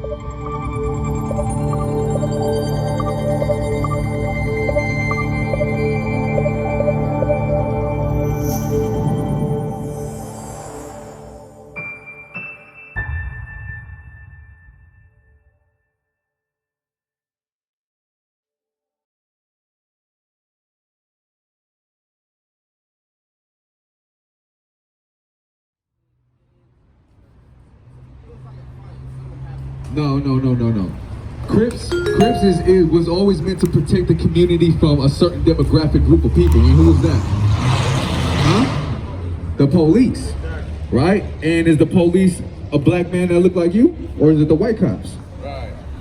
No. Crips was always meant to protect the community from a certain demographic group of people. And who was that? Huh? The police, right? And is the police a black man that look like you? Or is it the white cops?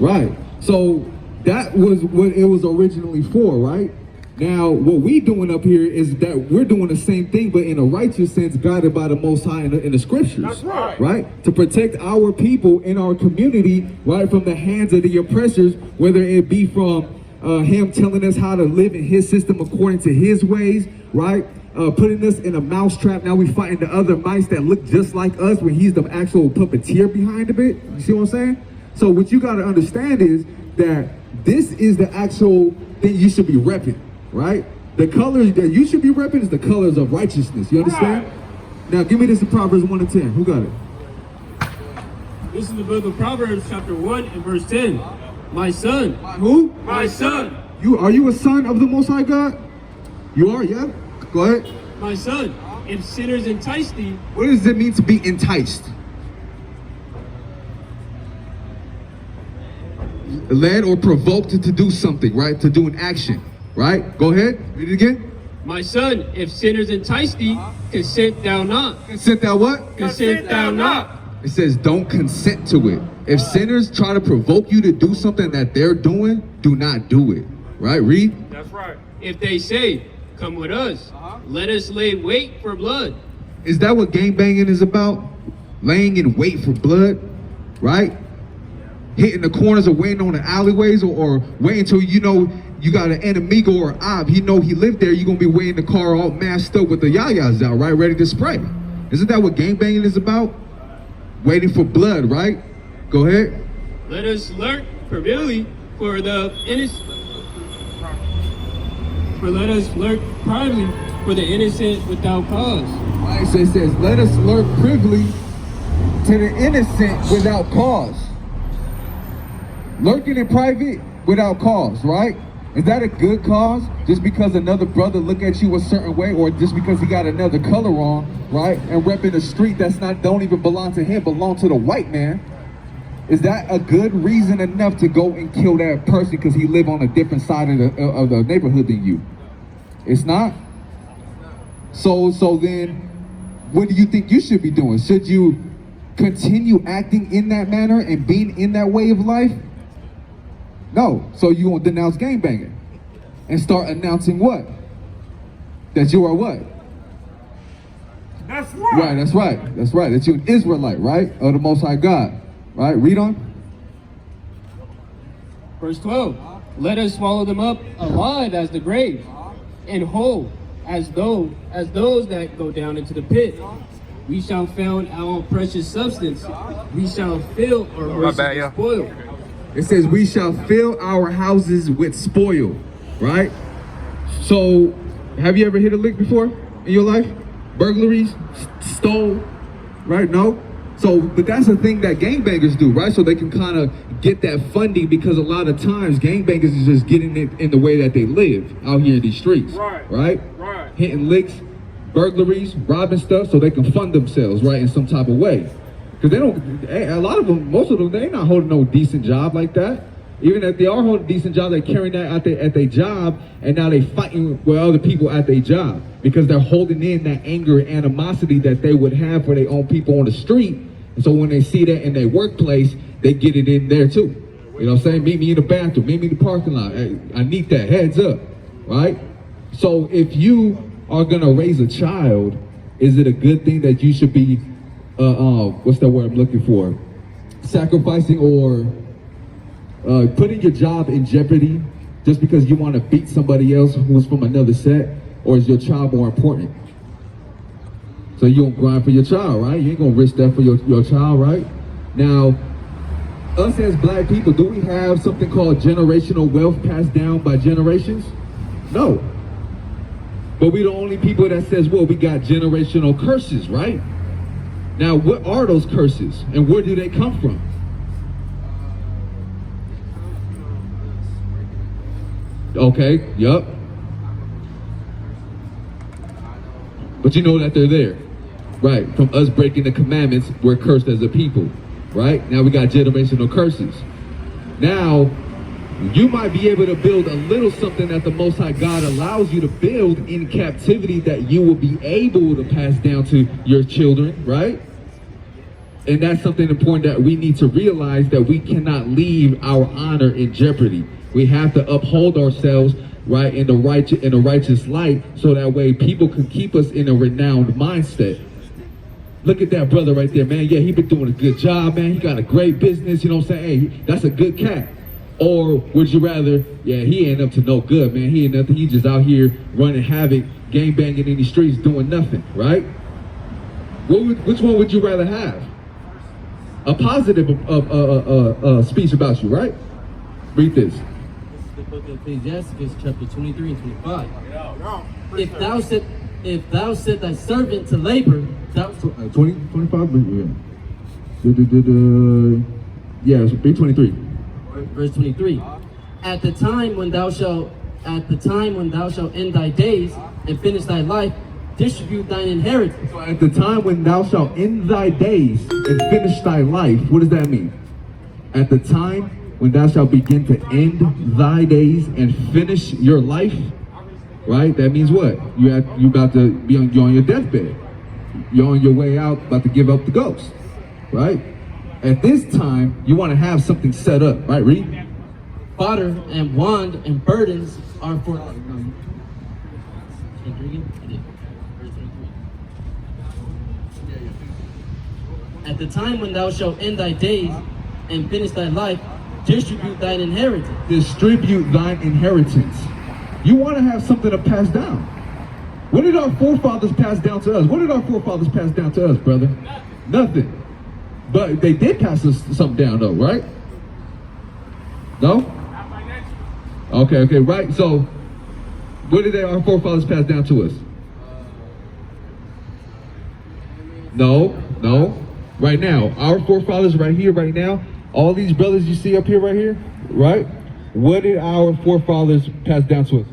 Right. So that was what it was originally for, right? Now, what we doing up here is that we're doing the same thing, but in a righteous sense, guided by the Most High in the scriptures. That's right. Right? To protect our people in our community, right, from the hands of the oppressors, whether it be from him telling us how to live in his system according to his ways, right? Putting us in a mousetrap. Now we fighting the other mice that look just like us when he's the actual puppeteer behind the bit. You see what I'm saying? So what you got to understand is that this is the actual thing you should be repping. Right? The colors that you should be repping is the colors of righteousness. You understand? Right. Now give me this in Proverbs 1 and 10. Who got it? This is the book of Proverbs chapter 1 and verse 10. My son. Who? My son. Are you a son of the Most High God? You are, yeah? Go ahead. My son, if sinners entice thee. What does it mean to be enticed? Led or provoked to do something, right? To do an action. Right? Go ahead. Read it again. My son, if sinners entice thee, consent thou not. Consent thou what? Consent thou not. It says don't consent to it. If sinners try to provoke you to do something that they're doing, do not do it. Right? Read. That's right. If they say, come with us, let us lay wait for blood. Is that what gangbanging is about? Laying in wait for blood? Right? Hitting the corners or waiting on the alleyways or waiting till you know you got an enemigo or an op, he know he lived there, you're gonna be waiting the car all masked up with the yayas out, right? Ready to spray. Isn't that what gangbanging is about? Waiting for blood, right? Go ahead. Let us lurk privily for the innocent. Let us lurk privately for the innocent without cause. Right, so it says, let us lurk privily to the innocent without cause. Lurking in private without cause, right? Is that a good cause? Just because another brother look at you a certain way, or just because he got another color on, right? And repping a street that's don't even belong to him, belong to the white man. Is that a good reason enough to go and kill that person because he live on a different side of the neighborhood than you? It's not. So then, what do you think you should be doing? Should you continue acting in that manner and being in that way of life? No. So you won't denounce gangbanging and start announcing what? That you are what? That's right. Right, that's right. That's right. That you're an Israelite, right? Of the Most High God. Right? Read on. Verse 12. Let us swallow them up alive as the grave, and whole as those that go down into the pit. We shall found our precious substance. We shall fill our mercy with spoil. It says we shall fill our houses with spoil, right? So, have you ever hit a lick before in your life? Burglaries, stole, right? No? So, but that's the thing that gangbangers do, right? So they can kind of get that funding because a lot of times gangbangers is just getting it in the way that they live out here in these streets, right? Hitting licks, burglaries, robbing stuff so they can fund themselves, right, in some type of way. Because a lot of them, most of them, they're not holding no decent job like that. Even if they are holding a decent job, they're carrying that at their job, and now they fighting with other people at their job because they're holding in that anger and animosity that they would have for their own people on the street. And so when they see that in their workplace, they get it in there too. You know what I'm saying? Meet me in the bathroom, meet me in the parking lot. I need that, heads up, right? So if you are gonna raise a child, is it a good thing that you should be what's that word I'm looking for? Sacrificing or putting your job in jeopardy just because you want to beat somebody else who's from another set, or is your child more important? So you don't grind for your child, right? You ain't gonna risk that for your child, right? Now, us as black people, do we have something called generational wealth passed down by generations? No. But we the only people that says, well, we got generational curses, right? Now, what are those curses and where do they come from? Okay, yup. But you know that they're there, right? From us breaking the commandments, we're cursed as a people, right? Now we got generational curses. Now, you might be able to build a little something that the Most High God allows you to build in captivity that you will be able to pass down to your children, right? And that's something important that we need to realize, that we cannot leave our honor in jeopardy. We have to uphold ourselves, right, in the righteous light, so that way people can keep us in a renowned mindset. Look at that brother right there, man. Yeah, he been doing a good job, man. He got a great business, you know what I'm saying? Hey, that's a good cat. Or would you rather, yeah, he ain't up to no good, man. He ain't nothing. He just out here running havoc, gang banging in these streets, doing nothing, right? Which one would you rather have? A positive speech about you, right? Read this. The book of Ecclesiastes, chapter 23 and 25. If thou set thy servant to labor, thou 25. Yeah, read 23. Verse 23. At the time when thou shalt end thy days and finish thy life, distribute thine inheritance. So at the time when thou shalt end thy days and finish thy life, what does that mean? At the time when thou shalt begin to end thy days and finish your life, right? That means what? You about to be you're on your deathbed. You're on your way out, about to give up the ghost, right? At this time, you want to have something set up, right? Read. Fodder and wand and burdens are for. At the time when thou shalt end thy days and finish thy life, distribute thine inheritance. Distribute thine inheritance. You want to have something to pass down. What did our forefathers pass down to us? What did our forefathers pass down to us, brother? Nothing. But they did pass us something down, though, right? No? Okay, right. So, what did our forefathers pass down to us? No. Right now, our forefathers right here, right now, all these brothers you see up here, right here, right? What did our forefathers pass down to us?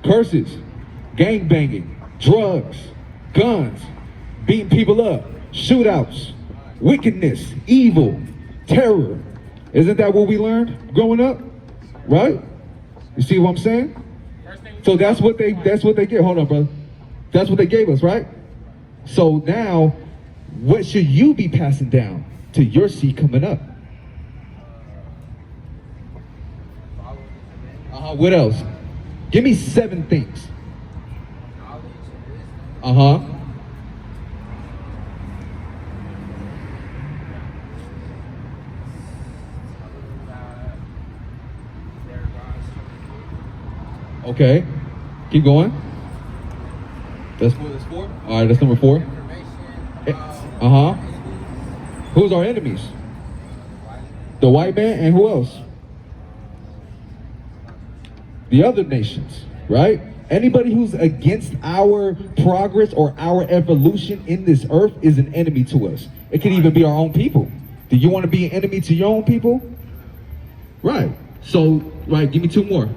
Curses, gang banging, drugs, guns, beating people up, shootouts, wickedness, evil, terror. Isn't that what we learned growing up? Right? You see what I'm saying? So that's what they gave. Hold on, brother. That's what they gave us, right? So now, what should you be passing down to your seed coming up? What else? Give me 7 things. Okay. Keep going. That's 4. All right, that's number 4. Who's our enemies? The white man, and who else? The other nations, right? Anybody who's against our progress or our evolution in this earth is an enemy to us. It can even be our own people. Do you want to be an enemy to your own people? Right. So, right, give me 2 more.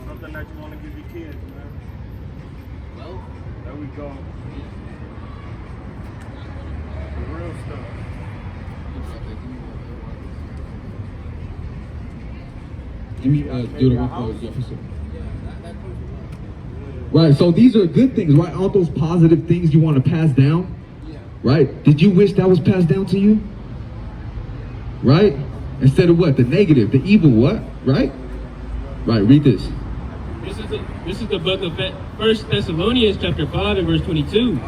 Something that you want to give your kids, man. Well, There we go. The real stuff. Give me Deuteronomy. Right, so these are good things, right? Aren't those positive things you want to pass down? Right? Did you wish that was passed down to you? Right? Instead of what? The negative, the evil what? Right? Right, read this. This is the book of 1 Thessalonians chapter 5 and verse 22.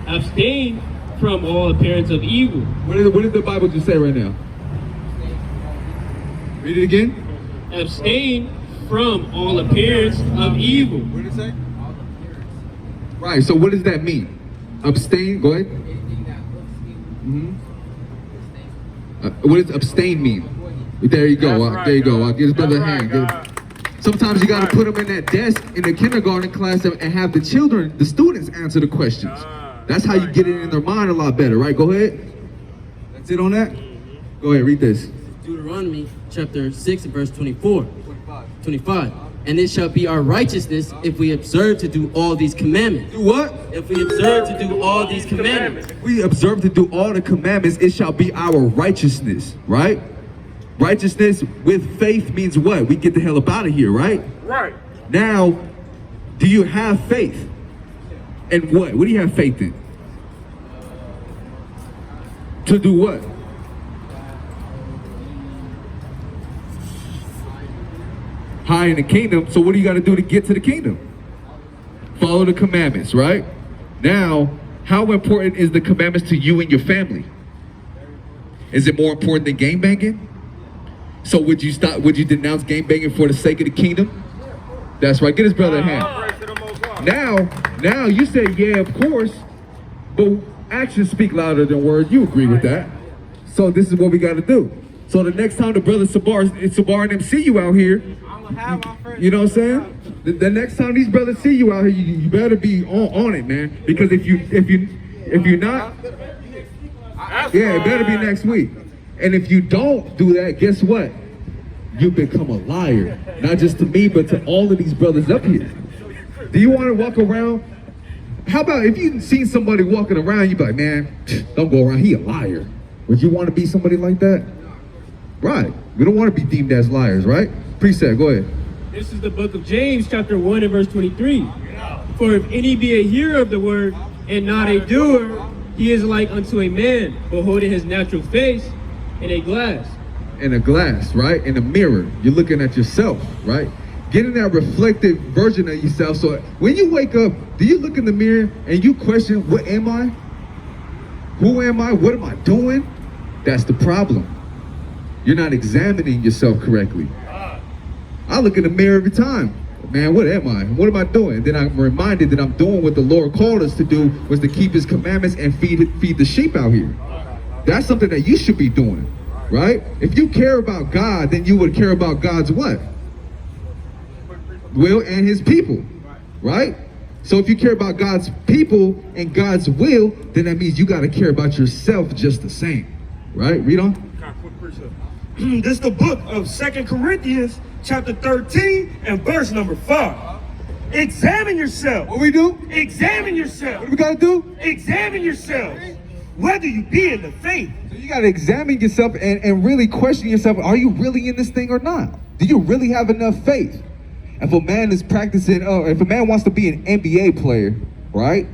Abstain from all appearance of evil. What did the Bible just say right now? Read it again. Abstain from all appearance of evil. What did it say? Right, so what does that mean? Abstain, go ahead. Anything that looks evil. What does abstain mean? There you go. That's right, There you go. God. I'll give his brother a That's hand. right, Give- God. Sometimes you got to put them in that desk in the kindergarten class and have the children, the students answer the questions. That's how you get it in their mind a lot better, right? Go ahead. That's it on that? Go ahead, read this. Deuteronomy chapter 6 and verse 24. 25. And it shall be our righteousness if we observe to do all these commandments. Do what? If we observe to do all these commandments. We observe to do all the commandments, it shall be our righteousness, right? Righteousness with faith means what? We get the hell up out of here, right? Right. Now, do you have faith? And what? What do you have faith in? To do what? High in the kingdom. So what do you got to do to get to the kingdom? Follow the commandments, right? Now, how important is the commandments to you and your family? Is it more important than game banging? So would you denounce game banging for the sake of the kingdom? That's right. Get his brother a hand. Praise to the Most High. Now you say, yeah, of course, but actions speak louder than words. You agree with that. So this is what we got to do. So the next time the brother Sabar and them see you out here, you know what I'm saying? The next time these brothers see you out here, you better be on it, man. Because if you're not, yeah, it better be next week. And if you don't do that, guess what? You become a liar. Not just to me, but to all of these brothers up here. Do you want to walk around? How about if you see somebody walking around, you be like, man, don't go around, he a liar. Would you want to be somebody like that? Right. We don't want to be deemed as liars, right? Precept, go ahead. This is the book of James, chapter 1 and verse 23. For if any be a hearer of the word and not a doer, he is like unto a man beholding his natural face in a glass. In a glass, right? In a mirror. You're looking at yourself, right? Getting that reflective version of yourself. So when you wake up, do you look in the mirror and you question, what am I? Who am I? What am I doing? That's the problem. You're not examining yourself correctly. I look in the mirror every time. Man, what am I? What am I doing? Then I'm reminded that I'm doing what the Lord called us to do, was to keep his commandments and feed the sheep out here. That's something that you should be doing, right? If you care about God, then you would care about God's what? Will and his people, right? So if you care about God's people and God's will, then that means you got to care about yourself just the same, right? Read on. This is the book of 2 Corinthians chapter 13 and verse number 5. Examine yourself. What we do? Examine yourself. What do we got to do? Examine yourself. Whether you be in the faith. So you got to examine yourself and really question yourself. Are you really in this thing or not? Do you really have enough faith? If a man is practicing, if a man wants to be an NBA player, right?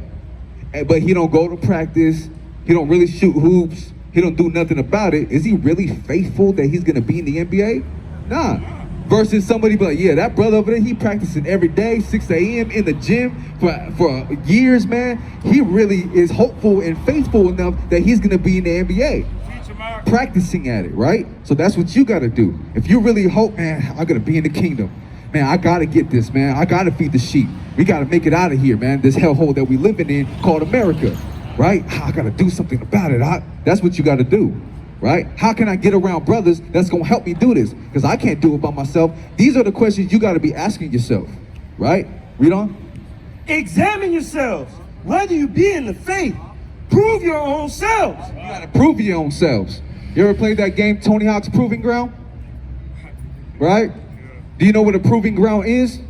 But he don't go to practice, he don't really shoot hoops, he don't do nothing about it, is he really faithful that he's going to be in the NBA? Nah. Versus somebody be like, yeah, that brother over there, he practicing every day, 6 a.m. in the gym for years, man. He really is hopeful and faithful enough that he's going to be in the NBA. Practicing at it, right? So that's what you got to do. If you really hope, man, I'm going to be in the kingdom. Man, I got to get this, man. I got to feed the sheep. We got to make it out of here, man. This hellhole that we living in called America, right? I got to do something about it. That's what you got to do, right? How can I get around brothers that's going to help me do this? Because I can't do it by myself. These are the questions you got to be asking yourself, right? Read on. Examine yourselves. Whether you be in the faith. Prove your own selves. You got to prove your own selves. You ever played that game, Tony Hawk's Proving Ground? Right? Do you know what a proving ground is?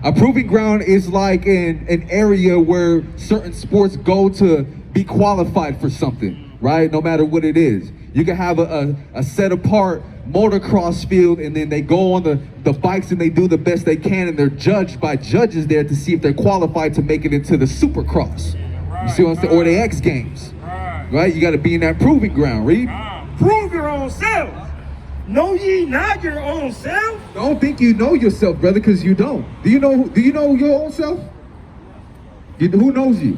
A proving ground is like an area where certain sports go to be qualified for something, right? No matter what it is. You can have a set apart motocross field, and then they go on the bikes and they do the best they can, and they're judged by judges there to see if they're qualified to make it into the supercross. You see what I'm saying? Or the X Games, right? You got to be in that proving ground, read. Prove your own selves. Know ye not your own self? Don't think you know yourself, brother, because you don't. Do you know your own self? Who knows you?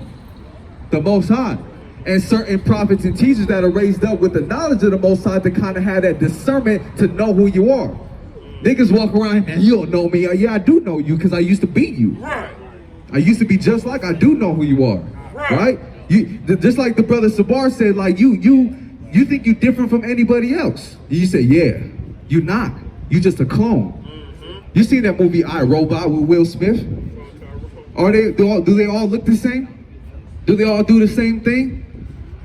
The Most High. And certain prophets and teachers that are raised up with the knowledge of the Most High to kind of have that discernment to know who you are. Niggas walk around and you don't know me. Yeah, I do know you because I used to beat you. Right. I used to be just like I do know who you are. Right? Just like the brother Sabar said, like you think you're different from anybody else. You say, yeah, you're not. You're just a clone. You seen that movie I, Robot with Will Smith? Do they all look the same? Do they all do the same thing?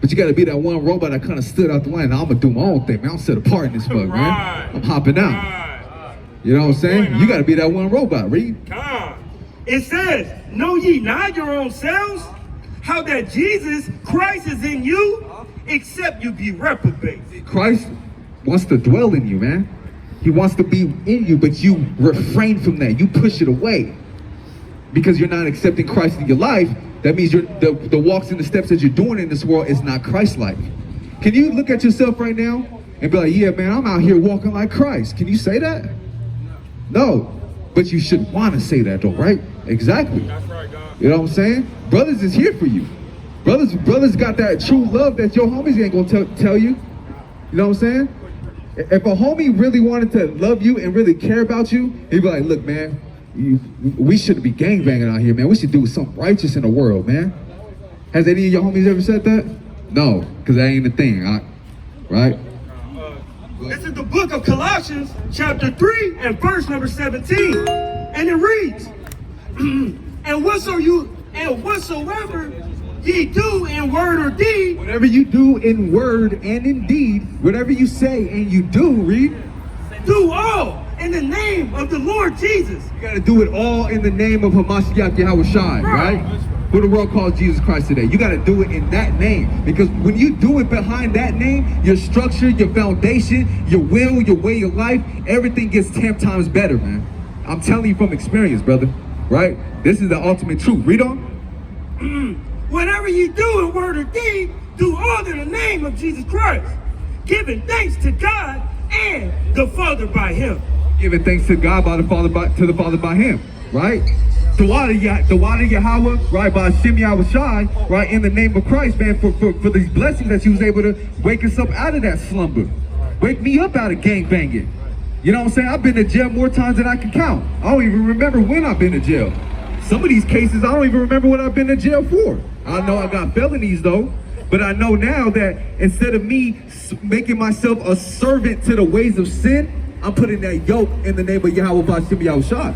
But you gotta be that one robot that kind of stood out the line. Now I'm gonna do my own thing, man. I'm set apart in this fuck, man. I'm hopping out. You know what I'm saying? You gotta be that one robot, Reed. It says, know ye not your own selves, how that Jesus Christ is in you, except you be reprobate. Christ wants to dwell in you, man. He wants to be in you, but you refrain from that. You push it away because you're not accepting Christ in your life. That means the walks and the steps that you're doing in this world is not Christ-like. Can you look at yourself right now and be like, yeah, man, I'm out here walking like Christ? Can you say that? No, but you should want to say that though, right? Exactly. That's right, God. You know what I'm saying? Brothers is here for you. Brothers got that true love that your homies ain't gonna tell you. You know what I'm saying? If a homie really wanted to love you and really care about you, he'd be like, look, man, we shouldn't be gangbanging out here, man. We should do something righteous in the world, man. Has any of your homies ever said that? No, because that ain't the thing, right? This is the book of Colossians, chapter 3, and verse number 17. And it reads, and whatsoever ye do in word or deed. Whatever you do in word and in deed, whatever you say and you do, read. Do all in the name of the Lord Jesus. You gotta do it all in the name of Hamashiach Yahweh Shai, right? Who the world calls Jesus Christ today. You gotta do it in that name. Because when you do it behind that name, your structure, your foundation, your will, your way of life, everything gets 10 times better, man. I'm telling you from experience, brother, right? This is the ultimate truth. Read on. Whatever you do in word or deed, do all in the name of Jesus Christ, giving thanks to God and the Father by Him. Giving thanks to God by the Father by Him, right? Dawada Yahweh, right, by Hashem Yahweh Shai, right, in the name of Christ, man, for these blessings that you was able to wake us up out of that slumber. Wake me up out of gangbanging. You know what I'm saying? I've been to jail more times than I can count. I don't even remember when I've been to jail. Some of these cases, I don't even remember what I've been to jail for. I know I got felonies though, but I know now that instead of me making myself a servant to the ways of sin, I'm putting that yoke in the name of Yahweh Bashim Yahweh Shai,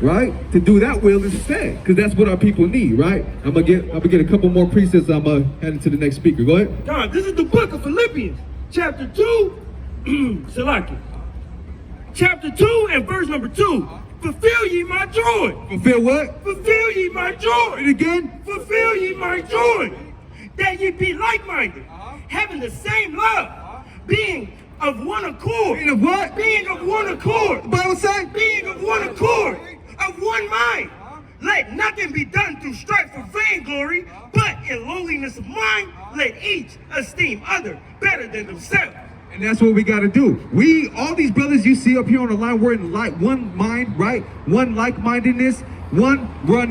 right? To do that will instead, because that's what our people need, right? I'm gonna get a couple more precepts. I'm heading to the next speaker. Go ahead. God, this is the book of Philippians, chapter 2, Salaki. Chapter 2 and verse number 2. Fulfill ye my joy. Fulfill what? Fulfill ye my joy. Read it again. Fulfill ye my joy. That ye be like-minded, having the same love, being of one accord. Being of what? Being of one accord. The Bible says? Being of one accord, of one mind. Let nothing be done through strife or vainglory, but in lowliness of mind, let each esteem other better than themselves. And that's what we got to do. All these brothers you see up here on the line, we're in one mind, right? One like-mindedness, we're on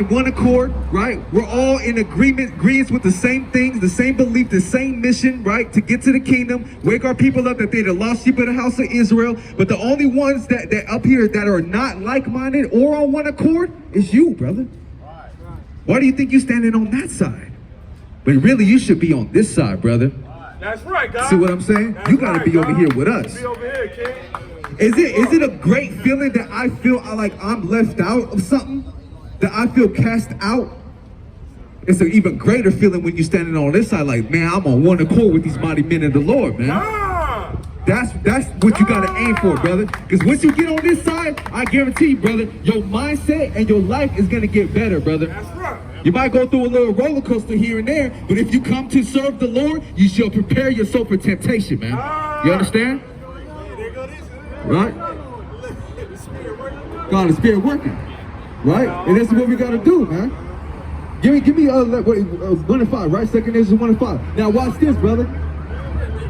one accord, right? We're all in agreement with the same things, the same belief, the same mission, right? To get to the kingdom, wake our people up that they're the lost sheep of the house of Israel. But the only ones that up here that are not like-minded or on one accord is you, brother. Why do you think you're standing on that side? But really, you should be on this side, brother. That's right, God. See what I'm saying? That's you gotta right, be over here with us. Be over here, King. Is it a great feeling that I feel like I'm left out of something? That I feel cast out? It's an even greater feeling when you're standing on this side, like, man, I'm on one accord with these mighty men of the Lord, man. That's what you gotta aim for, brother. Because once you get on this side, I guarantee you, brother, your mindset and your life is gonna get better, brother. That's right. You might go through a little roller coaster here and there, but if you come to serve the Lord, you shall prepare yourself for temptation, man. You understand? Right? God, the Spirit working. Right? And that's what we gotta do, man. Give me 1 and 5, right? Second is 1 and 5. Now watch this, brother.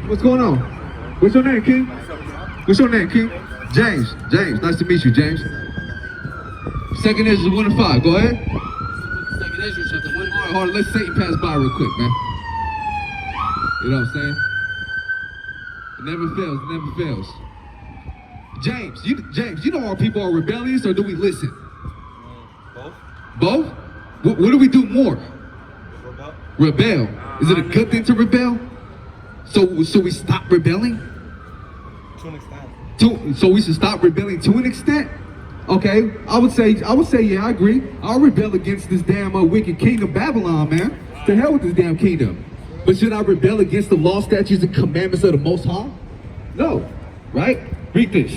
What's going on? What's your name, King? What's your name, King? James. James. Nice to meet you, James. Second is 1 and 5. Go ahead. Second Ezra chapter 1. Hold on, let Satan pass by real quick, man. You know what I'm saying? It never fails, it never fails. James, you know our people are rebellious, or do we listen? Both. Both? What do we do more? Rebel. Is it a good thing to rebel? So we stop rebelling? To an extent. So we should stop rebelling to an extent? Okay, I would say, yeah, I agree. I'll rebel against this damn wicked kingdom, Babylon, man. To hell with this damn kingdom. But should I rebel against the law, statutes, and commandments of the Most High? No, right? Read this.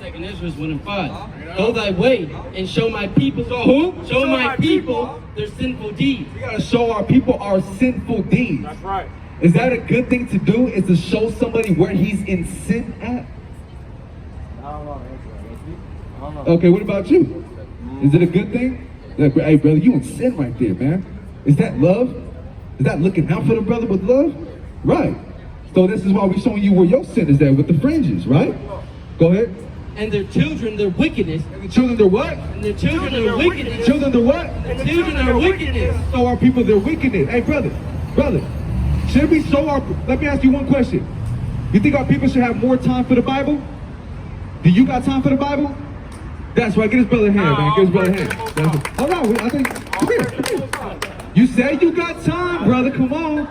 2 Ezra 1 and 5. Go thy way and show my people. So who? Show my people their sinful deeds. We gotta show our people our sinful deeds. That's right. Is that a good thing to do? Is to show somebody where he's in sin at? I don't know. I don't know. Okay, what about you? Is it a good thing? Like, hey, brother, you in sin right there, man. Is that love? Is that looking out for the brother with love? Right. So this is why we're showing you where your sin is at with the fringes, right? Go ahead. And their children, their wickedness. And the children, they're what? And their children, their wickedness. Children, they're what? The children, their wickedness. Show our people their wickedness. Hey, brother, should we show our... Let me ask you one question. You think our people should have more time for the Bible? Do you got time for the Bible? That's right. Get his brother a hand, man. Get his brother a hand. Hold on. I think... Come here. You said you got time, brother. Come on.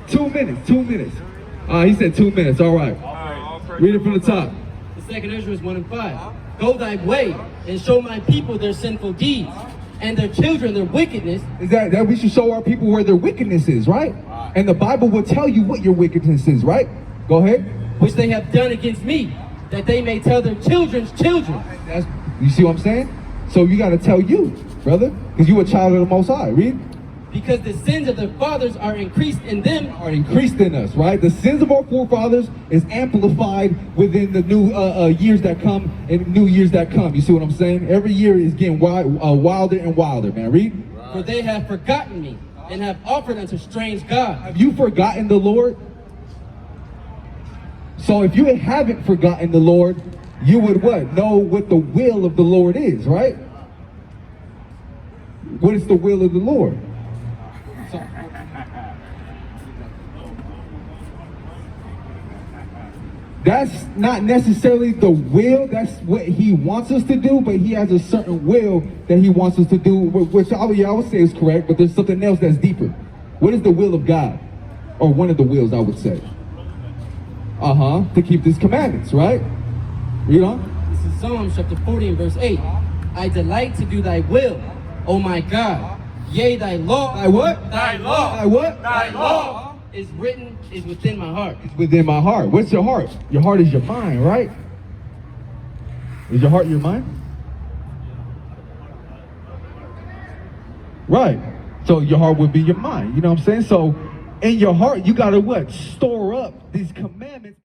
2 minutes. 2 minutes. He said 2 minutes. All right. Read it from the top. The 2 Ezra 1 and 5. Go thy way and show my people their sinful deeds, and their children their wickedness. Is that we should show our people where their wickedness is, right? And the Bible will tell you what your wickedness is, right? Go ahead. Which they have done against me, that they may tell their children's children. You see what I'm saying? So you got to tell you, brother, because you a child of the Most High. Read. Because the sins of their fathers are increased in them. Are increased in us, right? The sins of our forefathers is amplified within the new years that come and new years that come. You see what I'm saying? Every year is getting wilder and wilder, man. Read. For they have forgotten me and have offered unto strange gods. Have you forgotten the Lord? So if you haven't forgotten the Lord, you would what? Know what the will of the Lord is, right? What is the will of the Lord? That's not necessarily the will, that's what he wants us to do, but he has a certain will that he wants us to do, which I would say is correct, but there's something else that's deeper. What is the will of God? Or one of the wills, I would say. To keep his commandments, right? Read on. This is Psalms chapter 40 and verse 8. I delight to do thy will, O my God. Yea, thy law. Thy what? Thy law. Thy what? Thy law is written, is within my heart. It's within my heart. What's your heart? Your heart is your mind, right? Is your heart your mind? Right. So your heart would be your mind. You know what I'm saying? So in your heart, you got to what? Store up these commandments.